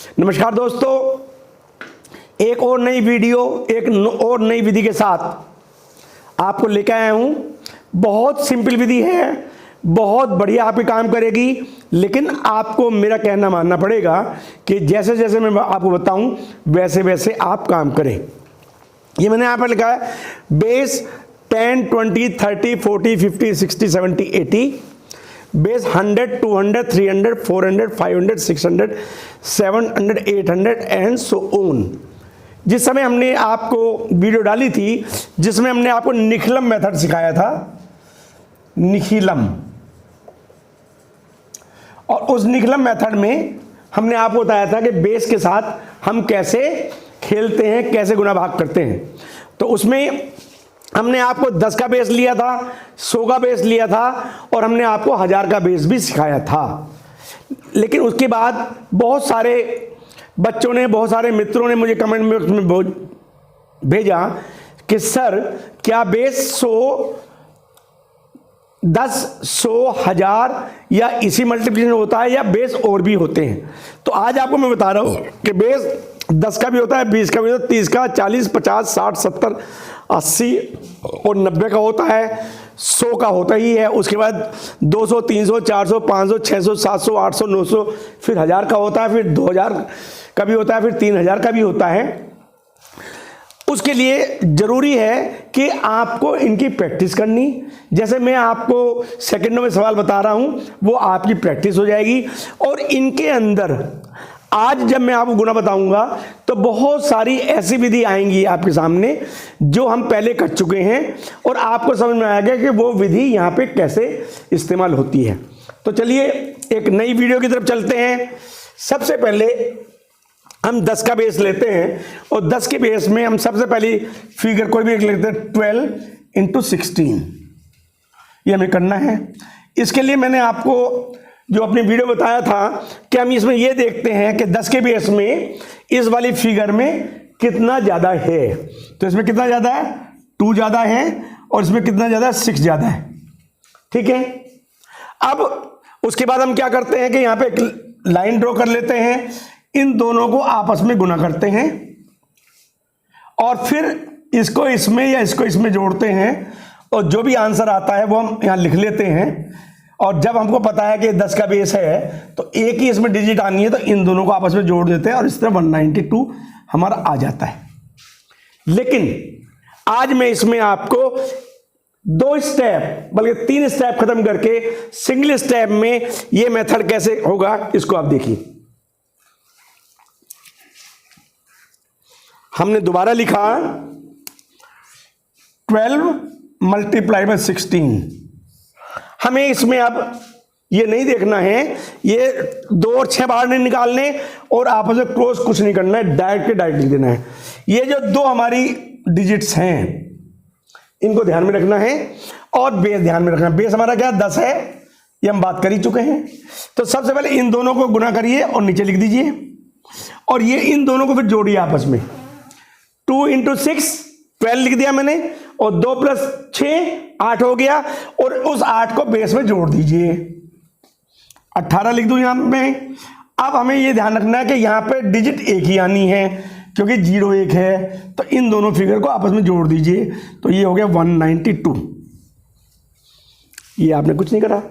नमस्कार दोस्तों, एक और नई वीडियो, एक और नई विधि के साथ आपको लेकर आया हूं। बहुत सिंपल विधि है, बहुत बढ़िया आपके काम करेगी, लेकिन आपको मेरा कहना मानना पड़ेगा कि जैसे जैसे मैं आपको बताऊं वैसे वैसे आप काम करें। ये मैंने यहाँ पर लिखा है base 10, 20, 30, 40, 50, 60, 70, 80, base 100, 200, 300, 400, 500, 600, 700, 800 and so on. जिस समय हमने आपको वीडियो डाली थी जिसमें हमने आपको निखिलम मेथड सिखाया था, निखिलम, और उस निखिलम मेथड में हमने आपको बताया था कि बेस के साथ हम कैसे खेलते हैं, कैसे गुना भाग करते हैं। तो उसमें हमने आपको 10 का बेस लिया था, 100 का बेस लिया था और हमने आपको 1000 का बेस भी सिखाया था। लेकिन उसके बाद बहुत सारे बच्चों ने, बहुत सारे मित्रों ने मुझे कमेंट में भेजा कि सर क्या बेस 100, 10, 100, 1000 या इसी मल्टीप्लिकेशन होता है या बेस और भी होते हैं? तो आज आपको मैं बता रहा हूं कि बेस 10 का भी होता है, 20 का भी होता है, 30 का, 40, 50, 60, 70, 80 और 90 का होता है, 100 का होता ही है। उसके बाद 200, 300, 400, 500, 600, 700, 800, 900, फिर 1000 का होता है, फिर 2000 का भी होता है, फिर 3000 का भी होता है। उसके लिए जरूरी है कि आपको इनकी प्रैक्टिस करनी। जैसे मैं आपको सेकंडों में सवाल बता रहा हूं, वो आपकी प्रैक्टिस हो जाएगी। और इनके अंदर आज जब मैं आपको गुना बताऊंगा तो बहुत सारी ऐसी विधि आएंगी आपके सामने जो हम पहले कर चुके हैं और आपको समझ में आएगा कि वो विधि यहां पे कैसे इस्तेमाल होती है। तो चलिए एक नई वीडियो की तरफ चलते हैं। सबसे पहले हम 10 का बेस लेते हैं और 10 के बेस में हम सबसे पहली फिगर कोई भी लेते हैं 12 × 16। ये हमें करना है। इसके लिए मैंने आपको जो अपनी वीडियो बताया था कि हम इसमें ये देखते हैं कि 10 के बेस में इस वाली फिगर में कितना ज़्यादा है। तो इसमें कितना ज़्यादा है? 2 ज़्यादा है और इसमें कितना ज़्यादा है? 6 ज़्यादा है। ठीक है। अब उसके बाद हम क्या करते हैं कि यहाँ पे एक लाइन ड्रॉ कर लेते हैं, इन दोनों को आपस में गुना करते हैं और फिर इसको इसमें या इसको इसमें जोड़ते हैं और जो भी आंसर आता है वो हम यहाँ लिख लेते हैं। और जब हमको पता है कि 10 का बेस है तो एक ही इसमें डिजिट आनी है, तो इन दोनों को आपस में जोड़ देते हैं और इस तरह 192 हमारा आ जाता है। लेकिन आज मैं इसमें आपको 2 स्टेप बल्कि 3 स्टेप खत्म करके सिंगल स्टेप में ये मेथड कैसे होगा इसको आप देखिए। हमने दोबारा लिखा 12 × 16। हमें इसमें अब ये नहीं देखना है, ये 2 और 6 बाहर नहीं निकालने और आपस में क्रॉस कुछ नहीं करना है, डायरेक्ट के डायरेक्ट लिख देना है। ये जो 2 हमारी डिजिट्स हैं इनको ध्यान में रखना है और बेस ध्यान में रखना है। बेस हमारा क्या 10 है, ये हम बात कर ही चुके हैं। तो सबसे पहले इन दोनों को गुना करिए और नीचे लिख दीजिए और ये इन दोनों को फिर जोड़िए आपस में। 2 × 6 12 लिख दिया मैंने और 2 + 6 8 हो गया और उस 8 को बेस में जोड़ दीजिए, 18 लिख दूं यहां में। अब हमें यह ध्यान रखना है कि यहां पे डिजिट एक ही आनी है क्योंकि 0 1 है, तो इन दोनों फिगर को आपस में जोड़ दीजिए। तो ये हो गया 192। ये आपने कुछ नहीं करा,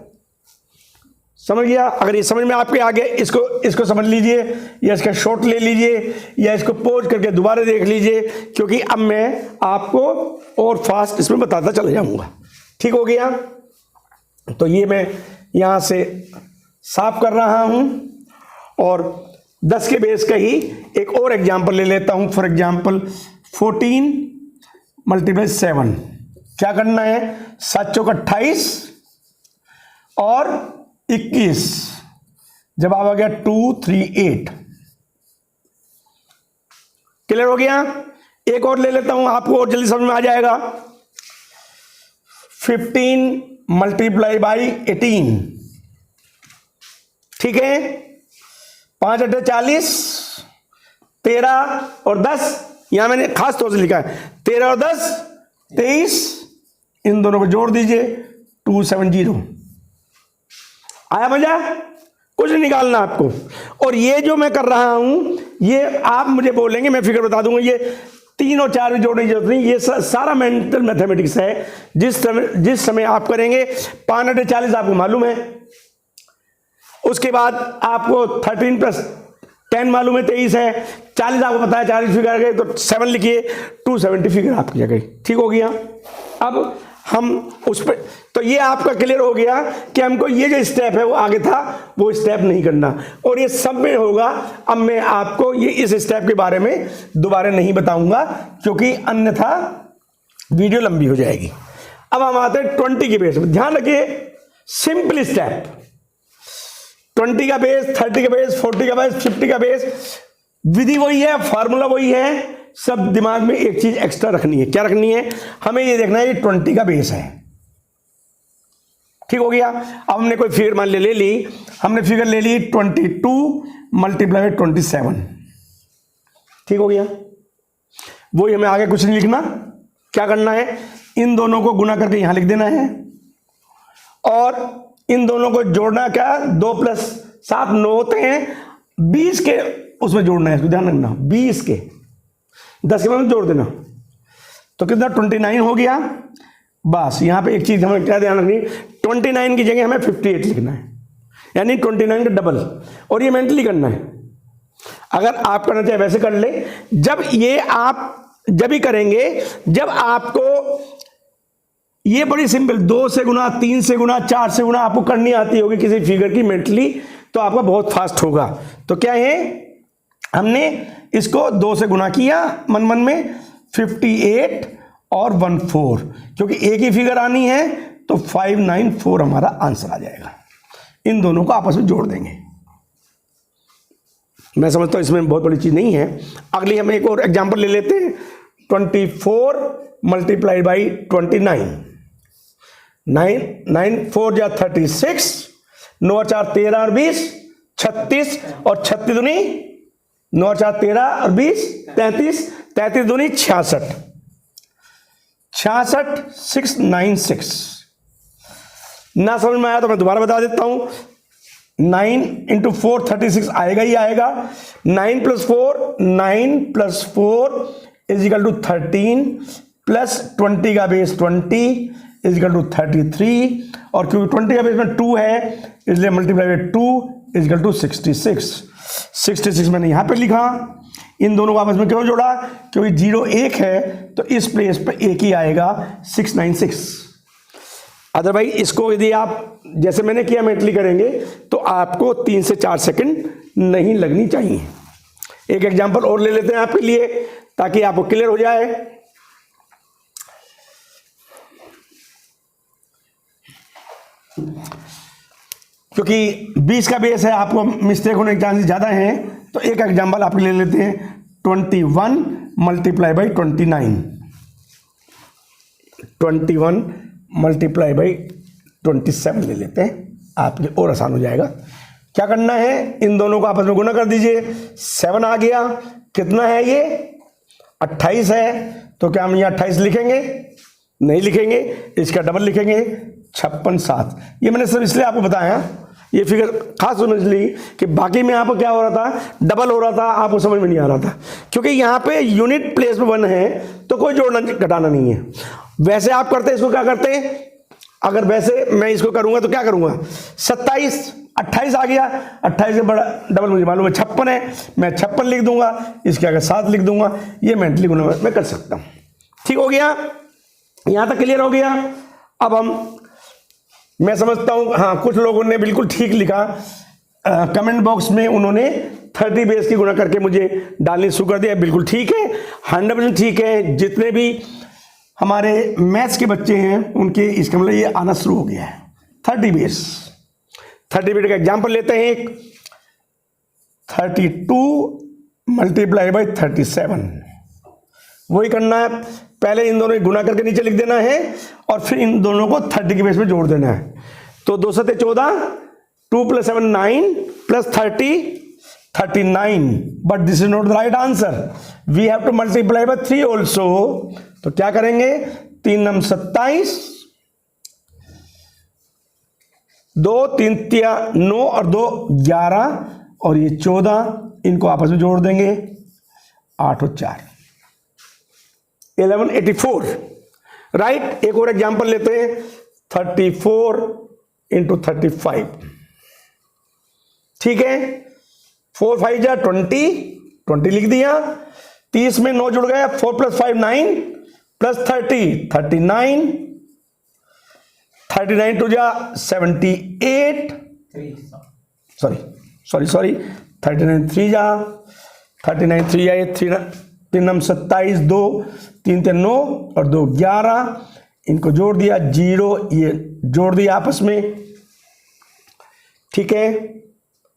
समझ गया? अगर ये समझ में आपके आ गया, इसको समझ लीजिए या इसका शॉर्ट ले लीजिए या इसको पॉज करके दोबारा देख लीजिए, क्योंकि अब मैं आपको और फास्ट इसमें बताता चला जाऊंगा। ठीक हो गया? तो ये मैं यहां से साफ कर रहा हूं और 10 के बेस का ही एक और एग्जाम्पल ले लेता हूं। For example 14 × 7। क्या करना है? 7 × 28 और 21। जवाब आ गया 2, 3, 8। क्लियर हो गया? एक और ले लेता हूं, आपको और जल्दी समझ में आ जाएगा। 15 × 18। ठीक है। 5 × 8 = 40, 13 और 10, यहां मैंने खास तौर से लिखा है 13 और 10 23। इन दोनों को जोड़ दीजिए 270। आया मजा? कुछ नहीं निकालना आपको। और ये जो मैं कर रहा हूं ये आप मुझे बोलेंगे, मैं फिगर बता दूंगा, ये 3 और 4 भी जोड़ने की जरूरत नहीं, ये सारा मेंटल मैथमेटिक्स है। जिस समय आप करेंगे 540 आपको मालूम है, उसके बाद आपको 13 + 10 मालूम है 23 है, 40 आपको पता है, 40 फिगर आ गए तो 7 लिखिए, 270 फिगर आपकी जगह। ठीक हो गया। अब हम उस पर, तो ये आपका क्लियर हो गया कि हमको ये जो स्टेप है वो आगे था वो स्टेप नहीं करना, और ये सब में होगा। अब मैं आपको ये इस स्टेप के बारे में दोबारा नहीं बताऊंगा क्योंकि अन्यथा वीडियो लंबी हो जाएगी। अब हम आते हैं 20 के बेस। ध्यान रखिए, सिंपल स्टेप, 20 का बेस, 30 का बेस, 40 का बेस, 50 का बेस, विधि वही है, फार्मूला वही है, सब दिमाग में एक चीज एक्स्ट्रा रखनी है। क्या रखनी है? हमें ये देखना है ये 20 का बेस है। ठीक हो गया। अब हमने कोई फिगर मान ले ली, हमने फिगर ले ली 22 × 27। ठीक हो गया। वही हमें आगे कुछ नहीं लिखना, क्या करना है, इन दोनों को गुना करके यहां लिख देना है और इन दोनों को जोड़ना, क्या 2 + 7 9 होते हैं, 20 के उसमें जोड़ना है, इसको ध्यान रखना, 20 के 10 के बाद जोड़ देना, तो कितना 29 हो गया। बस यहां पे एक चीज हमें क्या ध्यान रखनी, 29 की जगह हमें 58 लिखना है, यानी 29 का डबल, और ये मेंटली करना है। अगर आप करना चाहे वैसे कर ले, जब ये आप जब ही करेंगे जब आपको ये बड़ी सिंपल 2 से गुना, 3 से गुना, 4 से गुना आपको करनी आती होगी किसी फिगर की मेंटली, तो आपका बहुत फास्ट होगा। तो क्या है, हमने इसको 2 से गुना किया मन मन में, 58 और 14, क्योंकि एक ही फिगर आनी है तो 594 हमारा आंसर आ जाएगा। इन दोनों को आपस में जोड़ देंगे। मैं समझता हूं इसमें बहुत बड़ी चीज नहीं है। अगली हम एक और एग्जांपल ले लेते हैं, 24 × 29। 9 4 जा 36, 9 और 4 13 और 20, 36 और 36 दूनी 9 और 4 13 और 20 33, 33 दूनी 66, 696। ना समझ में आया तो मैं दोबारा बता देता हूं, 9 × 4 36 आएगा ही आएगा, 9 + 4 = 13 प्लस 20 का बेस 20 = 33, और क्योंकि 20 का बेस में 2 है इसलिए मल्टीप्लाई 2 = 66। 66 मैंने यहां पे लिखा। इन दोनों को आपस में क्यों जोड़ा, क्योंकि 0 1 है तो इस प्लेस पे एक ही आएगा, 696। अदरवाइज इसको यदि आप जैसे मैंने किया मेंटली करेंगे तो आपको 3 से 4 सेकंड नहीं लगनी चाहिए। एक एग्जांपल और ले लेते हैं आपके लिए ताकि आपको क्लियर हो जाए। क्योंकि 20 का बेस है, आपको मिस्टेक होने के चांसेस ज्यादा हैं, तो एक एग्जांपल आप ले लेते हैं, 21 × 29। 21 × 27 ले लेते हैं, आपके और आसान हो जाएगा। क्या करना है, इन दोनों को आपस में गुना कर दीजिए, 7 आ गया। कितना है ये, 28 है, तो क्या हम यहाँ 28 लिखेंगे? नहीं लिखेंगे, इसका डबल लिखेंगे, 56 7। ये मैंने सिर्फ इसलिए आपको बताया, ये फिगर खास समझ ली कि बाकी में आपको क्या हो रहा था, डबल हो रहा था, आपको समझ में नहीं आ रहा था, क्योंकि यहाँ पे यूनिट प्लेस में 1 है तो कोई जोड़ना घटाना नहीं है। वैसे आप करते इसको क्या करते, अगर वैसे मैं इसको करूंगा तो क्या करूंगा, 27 28 आ गया, 28 से बड़ा डबल मुझे मालूम है 56 है, मैं 56 लिख दूंगा, इसके आगे 7 लिख दूंगा, ये मेंटली गुना मैं कर सकता हूं। ठीक हो गया, यहां तक क्लियर हो गया। अब हम, मैं समझता हूं हाँ कुछ लोगों ने बिल्कुल ठीक लिखा, कमेंट बॉक्स में उन्होंने 30 बेस की गुना करके मुझे डालनी शुरू कर दिया। बिल्कुल ठीक है, 100% ठीक है। जितने भी हमारे मैथ्स के बच्चे हैं उनके इसका मतलब ये आना शुरू हो गया है 30 बेस। 30 बेस का एग्जांपल लेते हैं एक, 32 × 37। वही करना है, पहले इन दोनों को गुना करके नीचे लिख देना है और फिर इन दोनों को 30 के बेस में जोड़ देना है। तो 2 7 14, 2 + 7 9 + 30 39, but this is not the right answer, we have to multiply by 3 also. तो क्या करेंगे, 3 9 27, 2 3 तिया 9 और 2 11 और ये 14, इनको आपस में जोड़ देंगे 8 और 4 1184, राइट। एक और एग्जांपल लेते हैं 34 × 35, ठीक है। 4 5 जा 20 लिख दिया। 30 में 9 जुड़ गया, 4 + 5 9 + 30 39, 39 2 जा 78, सॉरी 39 3 जा 3 3 नम 27, 2 3 3 9 और 2 11, इनको जोड़ दिया 0, ये जोड़ दिया आपस में, ठीक है,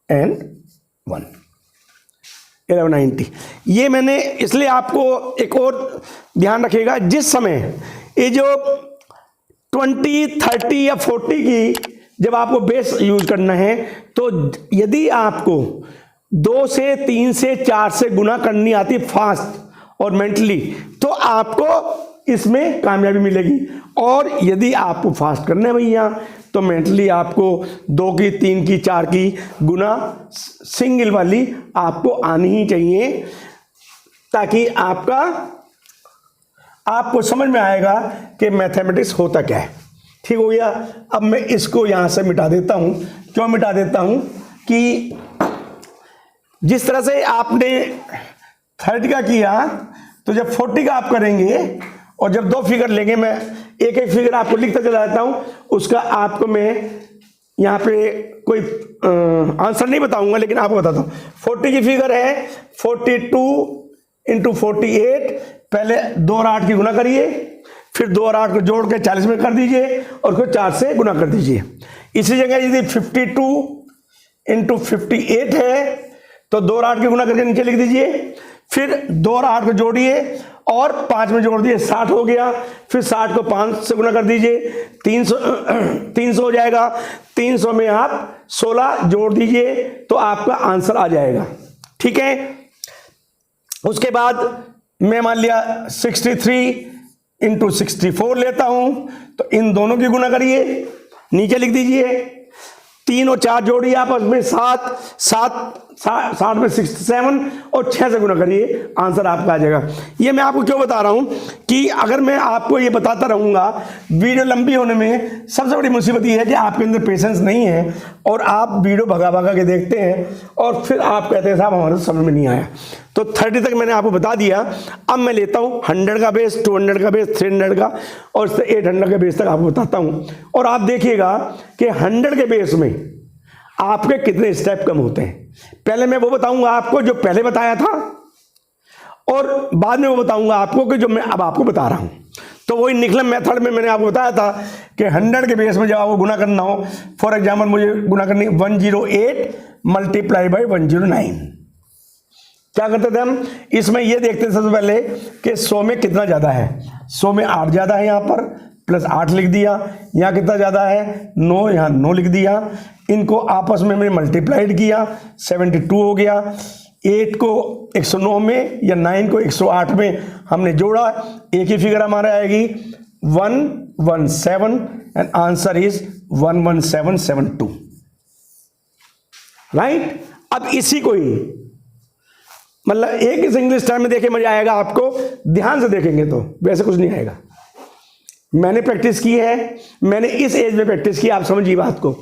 एंड 1 1190। ये मैंने इसलिए आपको एक और ध्यान रखिएगा, जिस समय ये जो 20 30 या 40 की जब आपको बेस यूज करना है, तो यदि आपको 2 से 3 से 4 से गुना करनी आती फास्ट और मेंटली, तो आपको इसमें कामयाबी मिलेगी। और यदि आपको फास्ट करना है भैया, तो मेंटली आपको 2 की 3 की 4 की गुना सिंगल वाली आपको आनी ही चाहिए, ताकि आपको समझ में आएगा कि मैथमेटिक्स होता क्या है। ठीक हो गया। अब मैं इसको यहां से मिटा देता हूं। क्यों मिटा देता हूं कि जिस तरह से आपने 30 का किया, तो जब 40 का आप करेंगे और जब 2 फिगर लेंगे, मैं एक एक फिगर आपको लिखता चला जाता हूं, उसका आपको मैं यहां पे कोई आंसर नहीं बताऊंगा, लेकिन आपको बताता हूं। 40 की फिगर है 42 × 48, पहले 2 और 8 की गुना करिए, फिर 2 और 8 को जोड़ के 40 में कर दीजिए और फिर 4 से गुना कर दीजिए। इसी जगह यदि 52 × 58 है, तो 2 और 8 की गुना करके नीचे लिख दीजिए, फिर 2 और 8 को जोड़िए और 5 में जोड़ दिए, 60 हो गया। फिर 60 को 5 से गुना कर दीजिए, 300 हो जाएगा। 300 में आप 16 जोड़ दीजिए, तो आपका आंसर आ जाएगा। ठीक है। उसके बाद मैं मान लिया 63 × 64 लेता हूं, तो इन दोनों की गुना करिए, नीचे लिख दीजिए। 3 और 4 जोड़िए आपस में 60 में 67 और 6 से गुना करिए, आंसर आपका आ जाएगा। ये मैं आपको क्यों बता रहा हूं कि अगर मैं आपको ये बताता रहूंगा, वीडियो लंबी होने में सबसे बड़ी मुसीबत ये है कि आपके अंदर पेशेंस नहीं है और आप वीडियो भगा के देखते हैं और फिर आप कहते हैं साहब हमारे समझ में नहीं आया। तो 30 तक मैंने आपको बता दिया। अब मैं लेता हूं 100 का बेस, 200 का बेस, 300 का और 800 के बेस तक आपको बताता हूं। और आप देखिएगा कि 100 के बेस में आपके कितने स्टेप कम होते हैं। पहले मैं वो बताऊंगा आपको जो पहले बताया था, और बाद में वो बताऊंगा आपको कि जो मैं अब आपको बता रहा हूं। तो वही निकलम मेथड में मैंने आपको बताया था कि 100 के बेस में जब आपको गुना करना हो, फॉर एग्जाम्पल मुझे गुना करनी 108 × 109। क्या करते थे हम इसमें? ये देखते थे सबसे पहले कि 100 में कितना ज्यादा है। 100 में 8 ज्यादा है, यहां पर +8 लिख दिया। यहां कितना ज्यादा है? 9, यहां 9 लिख दिया। इनको आपस में मैंने मल्टीप्लाइड किया, 72 हो गया। 8 को 109 में या 9 को 108 में हमने जोड़ा, एक ही फिगर हमारे आएगी 117 एंड आंसर इज 11772, राइट। अब इसी को ही मतलब एक ही सिंगल स्टेप में देखे मजा आएगा आपको, ध्यान से देखेंगे तो वैसे कुछ नहीं आएगा। मैंने प्रैक्टिस की है, मैंने इस एज में प्रैक्टिस की, आप समझिए बात को।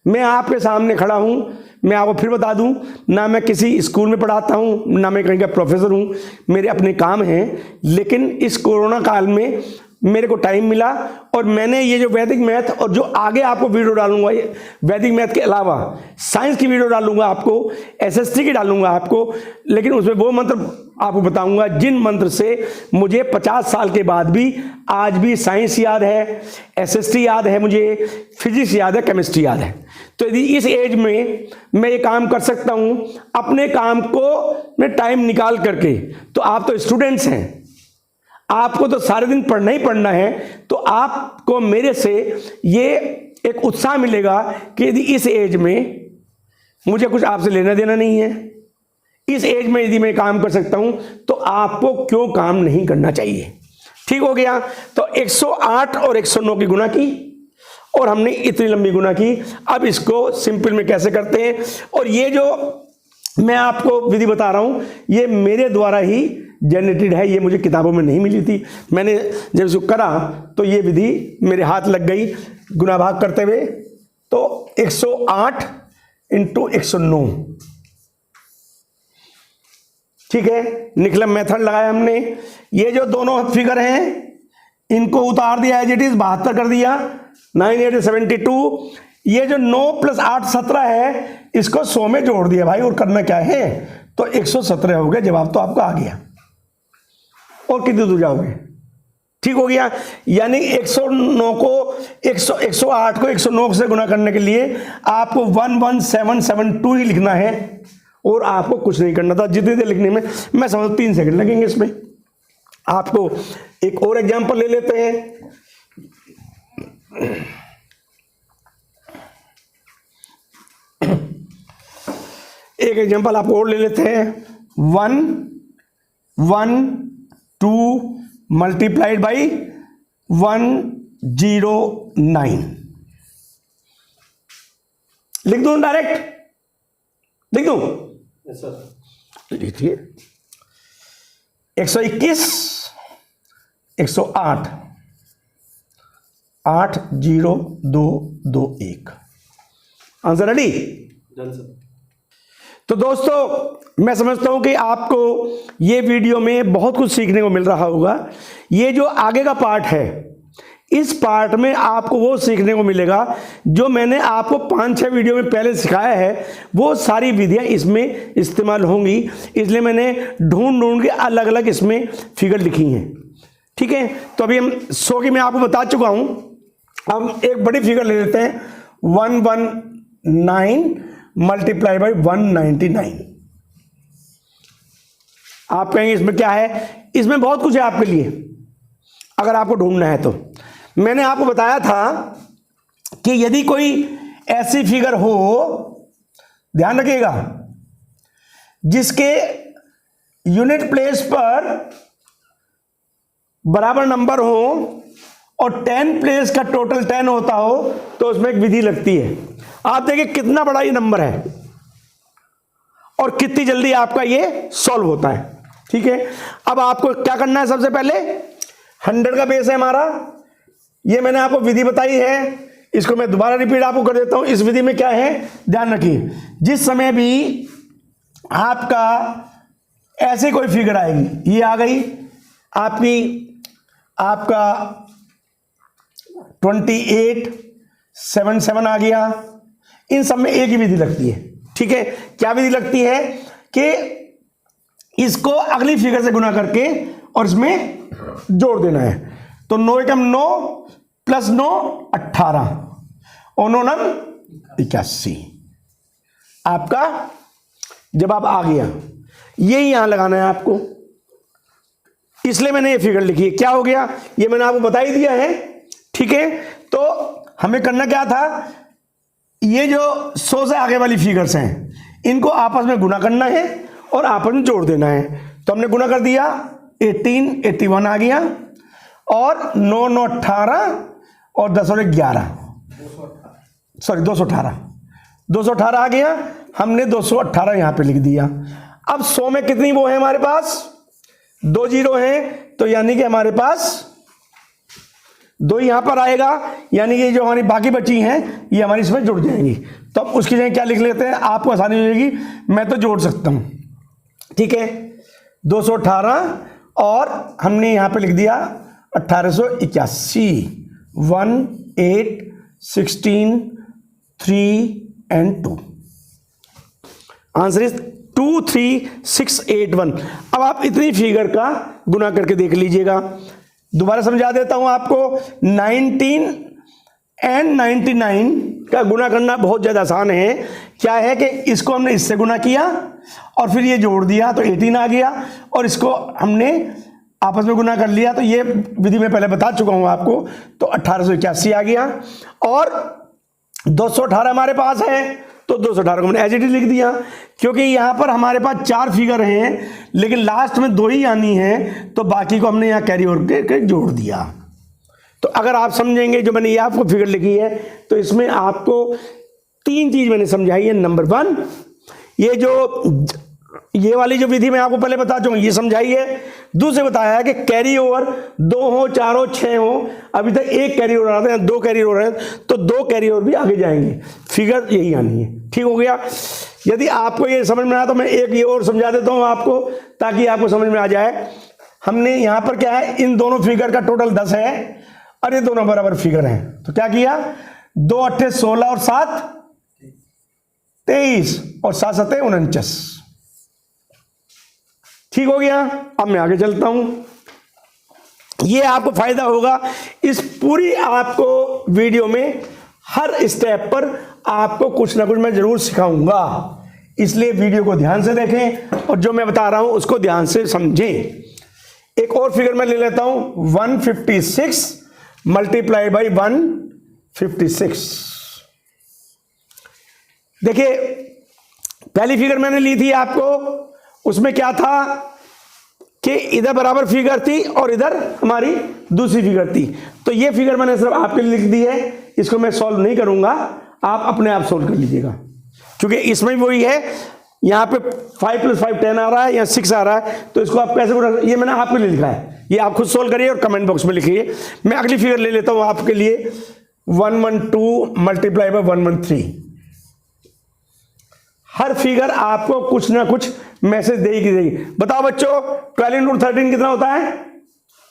मैं आपके सामने खड़ा हूं, मैं आपको फिर बता दूं, ना मैं किसी स्कूल में पढ़ाता हूं, ना मैं कहीं का प्रोफेसर हूं, मेरे अपने काम हैं। लेकिन इस कोरोना काल में मेरे को टाइम मिला और मैंने ये जो वैदिक मैथ और जो आगे आपको वीडियो डालूंगा, ये वैदिक मैथ के अलावा साइंस की वीडियो डालूंगा आपको, एसएसटी की डालूंगा आपको, लेकिन उसमें वो मंत्र आपको बताऊंगा जिन मंत्र से मुझे 50 साल के बाद भी आज भी साइंस याद है, एसएसटी याद है, मुझे फिजिक्स याद है, केमिस्ट्री याद है। तो यदि इस एज में मैं ये काम कर सकता हूं अपने काम को मैं टाइम निकाल करके, तो आप तो स्टूडेंट्स हैं, आपको तो सारे दिन पढ़ना ही पढ़ना है। तो आपको मेरे से ये एक उत्साह मिलेगा कि यदि इस एज में मुझे कुछ आपसे लेना देना नहीं है, इस एज में यदि मैं काम कर सकता हूं, तो आपको क्यों काम नहीं करना चाहिए। ठीक हो गया। तो 108 और 109 की गुना की और हमने इतनी लंबी गुना की। अब इसको सिंपल में कैसे करते हैं, और ये जो मैं आपको विधि बता रहा हूं ये मेरे द्वारा ही जनरेटेड है, ये मुझे किताबों में नहीं मिली थी। मैंने जब इसको करा तो ये विधि मेरे हाथ लग गई गुना भाग करते हुए। तो 108 इंटू 109, ठीक है, निकला मेथड लगाया हमने। ये जो दोनों फिगर हैं इनको उतार दिया एज इट इज, 72 कर दिया, 9 8 72। ये जो 9 + 8 17 है, इसको 100 में जोड़ दिया भाई, और करना क्या है, तो 117 हो गया। जवाब तो आपका आ गया। और कितनी दूर जाओगे, ठीक हो गया। यानी 109 को 108 को 109 से गुना करने के लिए आपको 11772 ही लिखना है, और आपको कुछ नहीं करना था। जितनी देर लिखने में मैं समझ 3 सेकंड लगेंगे इसमें। आपको एक और एग्जांपल ले लेते हैं। एक एग्जांपल आपको और ले लेते हैं। 1 1 2 मल्टीप्लाइड बाई 109 लिख दूं, डायरेक्ट लिख दूं? Yes sir. लिखिए 121 108 80221। Answer ready? Done sir. तो दोस्तों मैं समझता हूं कि आपको ये वीडियो में बहुत कुछ सीखने को मिल रहा होगा। ये जो आगे का पार्ट है, इस पार्ट में आपको वो सीखने को मिलेगा जो मैंने आपको 5-6 वीडियो में पहले सिखाया है। वो सारी विधियां इसमें इस्तेमाल होंगी, इसलिए मैंने ढूंढ के अलग अलग इसमें फिगर लिखी हैं, ठीक है। तो अभी हम 100 की मैं आपको बता चुका हूं। अब एक बड़ी फिगर ले लेते हैं, 119 मल्टीप्लाई बाई 199। आप कहेंगे इसमें क्या है, इसमें बहुत कुछ है आपके लिए अगर आपको ढूंढना है तो। मैंने आपको बताया था कि यदि कोई ऐसी फिगर हो, ध्यान रखिएगा, जिसके यूनिट प्लेस पर बराबर नंबर हो और 10 प्लेस का टोटल 10 होता हो, तो उसमें एक विधि लगती है। आप देखिए कितना बड़ा ये नंबर है और कितनी जल्दी आपका ये सॉल्व होता है, ठीक है। अब आपको क्या करना है, सबसे पहले 100 का बेस है हमारा, ये मैंने आपको विधि बताई है, इसको मैं दोबारा रिपीट आपको कर देता हूं। इस विधि में क्या है, ध्यान रखिए, जिस समय भी आपका ऐसे कोई फिगर आएगी, ये आ गई आपका 2877 आ गया, इन सब में एक ही विधि लगती है, ठीक है। क्या विधि लगती है कि इसको अगली फिगर से गुना करके और इसमें जोड़ देना है। तो 9 एकम 9 + 9 18 और 9 9 81। आपका जवाब आ गया। ये यहां लगाना है आपको, इसलिए मैंने ये फिगर लिखी है। क्या हो गया, ये मैंने आपको बता ही दिया है, ठीक है। तो हमें करना क्या था, ये जो 100 से आगे वाली फिगर्स हैं इनको आपस में गुना करना है और आपस में जोड़ देना है। तो हमने गुना कर दिया, 18 81 आ गया, और 9 9 18 और 10 और 11, सॉरी 218 आ गया। हमने 218 यहां पे लिख दिया। अब 100 में कितनी वो है हमारे पास, 2 जीरो हैं, तो यानी कि हमारे पास 2 यहां पर आएगा, यानी कि जो हमारी बाकी बची हैं ये हमारी इसमें जुड़ जाएंगी। तो अब उसकी जगह क्या लिख लेते हैं, आपको आसानी हो जाएगी, मैं तो जोड़ सकता हूं, ठीक है। 218 और हमने यहां पे लिख दिया 1881, 1 8 16 3 and 2। Answer is 23681। अब आप इतनी फिगर का गुना करके देख लीजिएगा। दोबारा समझा देता हूं आपको, 19 और 99 का गुना करना बहुत ज्यादा आसान है। क्या है कि इसको हमने इससे गुना किया और फिर ये जोड़ दिया तो 18 आ गया, और इसको हमने आपस में गुना कर लिया, तो ये विधि में पहले बता चुका हूं आपको। तो 1881 आ गया, और 218 हमारे पास है, तो 218 को मैंने एज इट इज लिख दिया। क्योंकि यहां पर हमारे पास 4 फिगर हैं लेकिन लास्ट में 2 ही आनी है, तो बाकी को हमने यहां कैरी ओवर करके जोड़ दिया, तो अगर आप समझेंगे जो मैंने ये आपको फिगर लिखी है, तो इसमें आपको 3 चीज मैंने समझाई है। नंबर 1, ये वाली जो विधि मैं आपको पहले बता चुका हूं, ये समझाई है। दूसरे बताया है कि कैरी ओवर 2 हो, 4 हो, 6 हो, अभी तक 1 कैरी ओवर आता है, 2 कैरी ओवर है, तो 2 कैरी ओवर भी आगे जाएंगे। फिगर यही आनी है। ठीक हो गया। यदि आपको ये समझ में आया तो मैं एक ये और समझा देता हूं आपको, ताकि आपको समझ में आ जाए। हमने यहां पर क्या है, इन दोनों फिगर का टोटल 10 है और ये दोनों बराबर फिगर हैं। तो क्या किया, 2 अट्ठे 16 और 7 23 और 7 सत्ते 49। ठीक हो गया। अब मैं आगे चलता हूं। ये आपको फायदा होगा इस पूरी आपको वीडियो में, हर स्टेप पर आपको कुछ ना कुछ मैं जरूर सिखाऊंगा, इसलिए वीडियो को ध्यान से देखें और जो मैं बता रहा हूं उसको ध्यान से समझें। एक और फिगर मैं ले लेता हूं, 156 मल्टीप्लाई बाई 156। देखिए पहली फिगर मैंने ली थी आपको, उसमें क्या था कि इधर बराबर फिगर थी और इधर हमारी दूसरी फिगर थी। तो ये फिगर मैंने सिर्फ आपके लिए लिख दी है, इसको मैं सॉल्व नहीं करूंगा, आप अपने आप सॉल्व कर लीजिएगा, क्योंकि इसमें वही है। यहां पे 5 + 5 10 आ रहा है, यहाँ 6 आ रहा है, तो इसको आप कैसे, ये मैंने आपके लिए लिखा है, ये आप खुद सॉल्व करिए और कमेंट बॉक्स में लिखिए। मैं अगली फिगर ले लेता हूं आपके लिए, 112 मल्टीप्लाई बाय 113। हर फिगर आपको कुछ ना कुछ मैसेज देगी। बताओ बच्चों, 12 × 13 कितना होता है?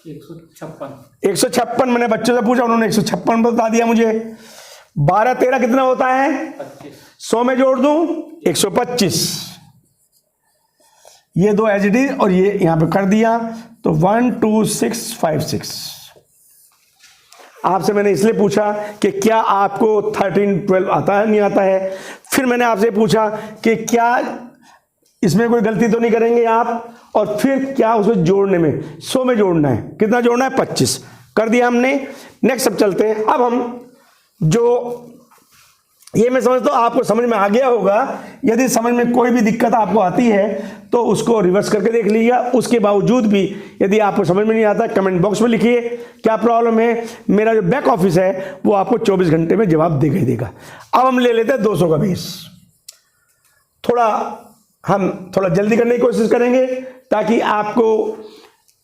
156। 156 मैंने बच्चों से पूछा, उन्होंने 156 बता दिया मुझे। 12 13 कितना होता है? 25। 100 में जोड़ दूं 125। ये 2 एज इट इज और ये यहां पे कर दिया, तो 12656। आपसे मैंने इसलिए पूछा कि क्या आपको 13 12 आता है, नहीं आता है। फिर मैंने आपसे पूछा कि क्या इसमें कोई गलती तो नहीं करेंगे आप, और फिर क्या उसको जोड़ने में 100 में जोड़ना है, कितना जोड़ना है? 25 कर दिया हमने। नेक्स्ट अब चलते हैं। अब हम जो ये मैं समझता हूं आपको समझ में आ गया होगा। यदि समझ में कोई भी दिक्कत आपको आती है तो उसको रिवर्स करके देख लीजिएगा। उसके बावजूद भी यदि आपको समझ में नहीं आता, कमेंट बॉक्स में लिखिए क्या प्रॉब्लम है। मेरा जो बैक ऑफिस है वो आपको 24 घंटे में जवाब देगा ही देगा। अब हम ले लेते हैं 200 का बेस। हम थोड़ा जल्दी करने की कोशिश करेंगे ताकि आपको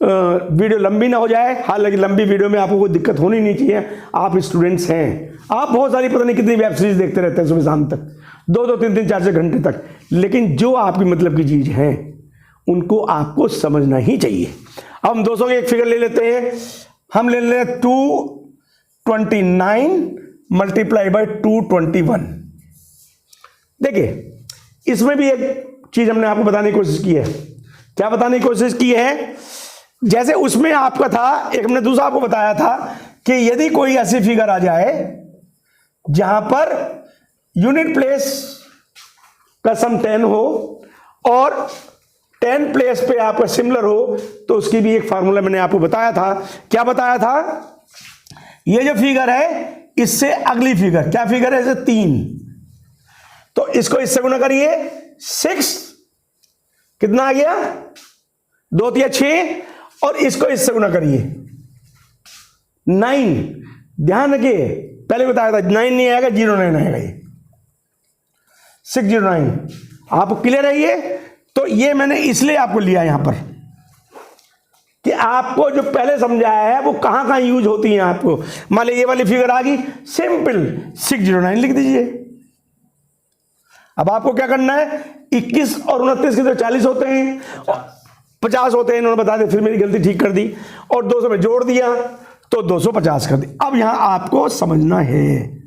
वीडियो लंबी ना हो जाए। हालांकि लंबी वीडियो में आपको कोई दिक्कत होनी नहीं चाहिए, आप स्टूडेंट्स हैं, आप बहुत सारी पता नहीं कितनी वेब सीरीज देखते रहते हैं सुबह शाम तक, 2-2 3-3 4-4 घंटे तक, लेकिन जो आपकी मतलब की चीज है उनको आपको समझना ही चाहिए। अब हम 200 की एक फिगर ले लेते हैं। हम ले लेते हैं 229 मल्टीप्लाई बाई 221। देखिए इसमें भी एक चीज हमने आपको बताने की कोशिश की है। क्या बताने की कोशिश की है? जैसे उसमें आपका था, एक हमने दूसरा आपको बताया था कि यदि कोई ऐसी फिगर आ जाए जहां पर यूनिट प्लेस का सम 10 हो और 10 प्लेस पे आपका सिमिलर हो, तो उसकी भी एक फार्मूला मैंने आपको बताया था। क्या बताया था? ये जो फिगर है इससे अगली फिगर, क्या फिगर है? जैसे 3, तो इसको इससे गुना करिए, 6 कितना आ गया? 2 3 6, और इसको इससे गुना करिए 9। ध्यान रखिए पहले बताया था 9 नहीं आएगा, 09 आएगा। ये 609। आप क्लियर है ये? तो ये मैंने इसलिए आपको लिया यहां पर कि आपको जो पहले समझाया है वो कहां कहां यूज होती है। आपको मान लीजिए ये वाली फिगर आ गई, सिंपल 609 लिख दीजिए। अब आपको क्या करना है, 21 और 29 के तो 40 होते हैं, 50 होते हैं, इन्होंने बता दिया, फिर मेरी गलती ठीक कर दी और 200 में जोड़ दिया तो 250 कर दी। अब यहां आपको समझना है,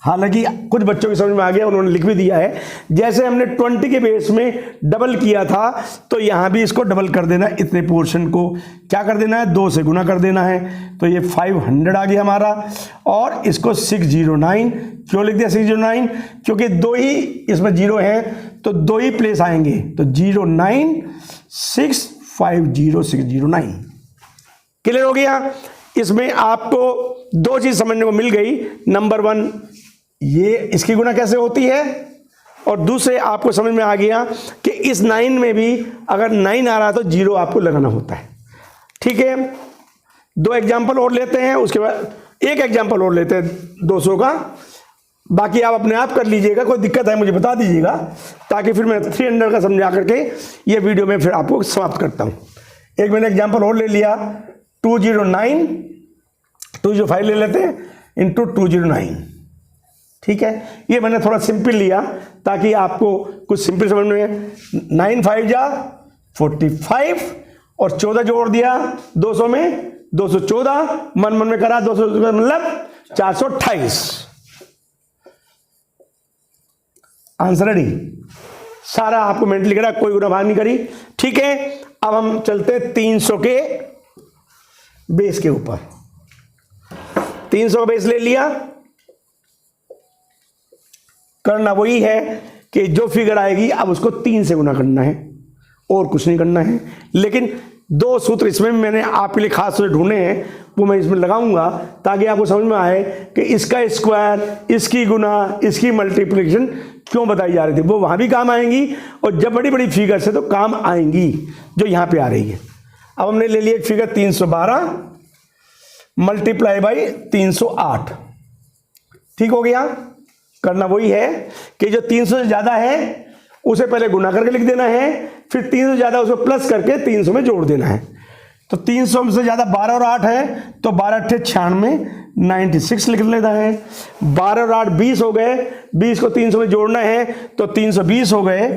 हालांकि कुछ बच्चों की समझ में आ गया, उन्होंने लिख भी दिया है। जैसे हमने 20 के बेस में डबल किया था, तो यहां भी इसको डबल कर देना है। इतने पोर्शन को क्या कर देना है? 2 से गुना कर देना है, तो ये 500 आ गया हमारा। और इसको 609 क्यों लिख दिया 609? क्योंकि 2 ही इसमें 0 है, तो 2 ही प्लेस आएंगे, तो 09 650 609। क्लियर हो गया? इसमें आपको 2 चीज समझने को मिल गई। नंबर 1, ये इसकी गुना कैसे होती है, और दूसरे आपको समझ में आ गया कि इस 9 में भी अगर 9 आ रहा है तो 0 आपको लगाना होता है। ठीक है, 2 एग्जाम्पल और लेते हैं, उसके बाद 1 एग्जाम्पल और लेते हैं 200 का, बाकी आप अपने आप कर लीजिएगा। कोई दिक्कत है मुझे बता दीजिएगा, ताकि फिर मैं 300 का समझा करके ये वीडियो में फिर आपको समाप्त करता हूँ। एक मैंने एग्जाम्पल और ले लिया, 209, 205 ले लेते हैं इंटू 209, ठीक है। ये मैंने थोड़ा सिंपल लिया ताकि आपको कुछ सिंपल समझ में। 9 5 जा 45 और 14 जोड़ दिया 200 में, 214, मन में करा 200 मतलब 428। आंसर रेडी, सारा आपको मेंटली करा, कोई गुना भाग नहीं करी, ठीक है। अब हम चलते 300 के बेस के ऊपर। 300 का बेस ले लिया, करना वही है कि जो फिगर आएगी अब उसको 3 से गुना करना है और कुछ नहीं करना है। लेकिन 2 सूत्र इसमें मैंने आपके लिए खास से ढूंढे हैं, वो मैं इसमें लगाऊंगा ताकि आपको समझ में आए कि इसका स्क्वायर, इसकी गुना, इसकी मल्टीप्लिकेशन क्यों बताई जा रही थी, वो वहां भी काम आएंगी और जब बड़ी बड़ी फिगर से तो काम आएंगी जो यहां पे आ रही है। अब हमने ले लिया एक फिगर 312 मल्टीप्लाई बाई 308, ठीक हो गया। करना वही है कि जो 300 से ज्यादा है उसे पहले गुना करके लिख देना है, फिर 300 से ज्यादा उसको प्लस करके 300 में जोड़ देना है। तो 300 से ज्यादा 12 और 8 है तो 12 8 96, 96 लिख लेता है। 12 और 8 20 हो गए, 20 को 300 में जोड़ना है तो 320 हो गए।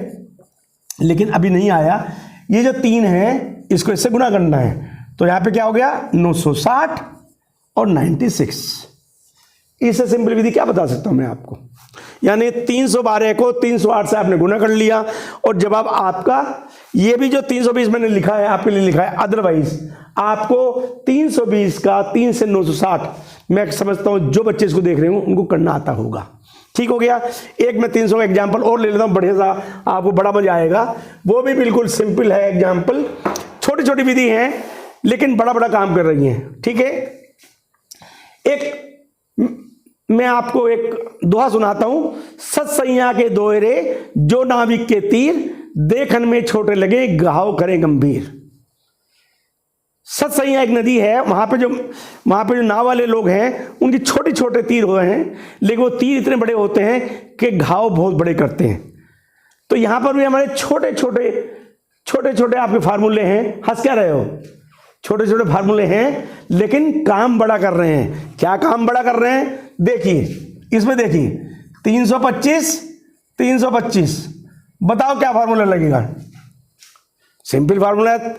लेकिन अभी नहीं आया, ये जो 3 है इसको इससे गुना करना है, तो यहां पे क्या हो गया 960 और 96। इससे सिंपल विधि क्या बता सकता हूं मैं आपको, यानी 312 को 308 से आपने गुना कर लिया और जवाब आपका, ये भी जो 320 मैंने लिखा है आपके लिए लिखा है, अदरवाइज आपको 320 का 3 से 960, मैं समझता हूं जो बच्चे इसको देख रहे हो उनको करना आता होगा, ठीक हो गया। एक मैं 300 का एग्जाम्पल और ले लेता हूं, बढ़िया सा, आपको बड़ा मजा आएगा। वो भी बिल्कुल सिंपल है एग्जाम्पल, छोटी छोटी विधि है लेकिन बड़ा बड़ा काम कर रही है, ठीक है। एक मैं आपको एक दोहा सुनाता हूं, सतसैया के दोहरे जो नाविक के तीर, देखन में छोटे लगे घाव करे गंभीर। सतसैया एक नदी है, वहां पे जो नाव वाले लोग हैं उनकी छोटे छोटे तीर हुए हैं, लेकिन वो तीर इतने बड़े होते हैं कि घाव बहुत बड़े करते हैं। तो यहां पर भी हमारे छोटे छोटे आपके फार्मूले हैं। हंस क्या रहे हो, छोटे छोटे फार्मूले हैं लेकिन काम बड़ा कर रहे हैं। क्या काम बड़ा कर रहे हैं देखिए, इसमें देखिए 325, बताओ क्या फार्मूला लगेगा। सिंपल फार्मूला है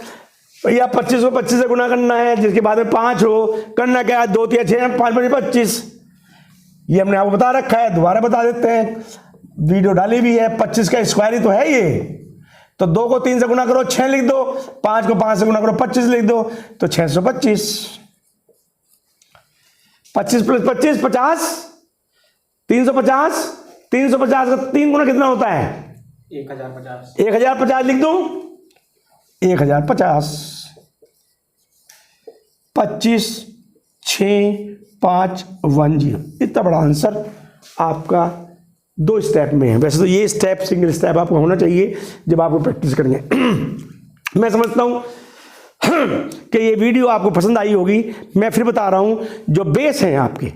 भैया, 25 को 25 से गुना करना है, जिसके बाद में 5 हो, करना क्या है 2 3 6 5 5 25। ये हमने आपको बता रखा है, दोबारा बता देते हैं, वीडियो डाली भी है। 25 का स्क्वायर ही तो है ये, तो 2 को 3 से गुना करो 6 लिख दो, 5 को 5 से गुना करो 25 लिख दो, तो 625। 25 प्लस 25 50, 350, 350 का 3 गुना कितना होता है 1050। 1050 लिख दो, 1050, 25 6 5 1 0। इतना बड़ा आंसर आपका 2 स्टेप में है। वैसे तो ये स्टेप सिंगल स्टेप आपको होना चाहिए जब आपको प्रैक्टिस करेंगे। मैं समझता हूं कि ये वीडियो आपको पसंद आई होगी। मैं फिर बता रहा हूं, जो बेस हैं आपके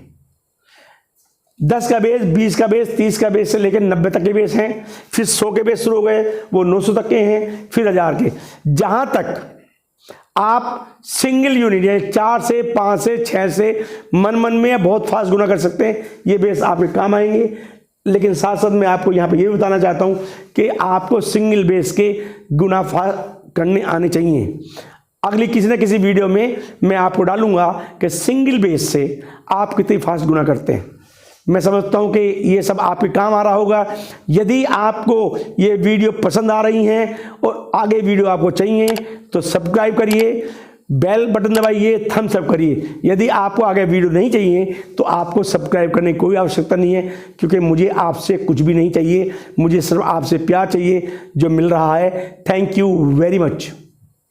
10 का बेस, 20 का बेस, 30 का बेस से लेकर 90 तक के बेस हैं, फिर 100 के बेस शुरू हो गए, वो 900 तक के हैं, फिर 1000 के। जहां तक आप सिंगल यूनिट या 4 से 5 से 6 से मन में या बहुत फास्ट गुना कर सकते हैं, ये बेस आपके काम आएंगे। लेकिन साथ साथ मैं आपको यहाँ पे ये बताना चाहता हूँ कि आपको सिंगल बेस के गुना करने आने चाहिए। अगली किसी न किसी वीडियो में मैं आपको डालूंगा कि सिंगल बेस से आप कितनी फास्ट गुना करते हैं। मैं समझता हूं कि ये सब आपके काम आ रहा होगा। यदि आपको ये वीडियो पसंद आ रही हैं और आगे वीडियो आपको चाहिए तो सब्सक्राइब करिए, बेल बटन दबाइए, थम्स अप करिए। यदि आपको आगे वीडियो नहीं चाहिए तो आपको सब्सक्राइब करने की कोई आवश्यकता नहीं है, क्योंकि मुझे आपसे कुछ भी नहीं चाहिए, मुझे सिर्फ आपसे प्यार चाहिए जो मिल रहा है। Thank you very much.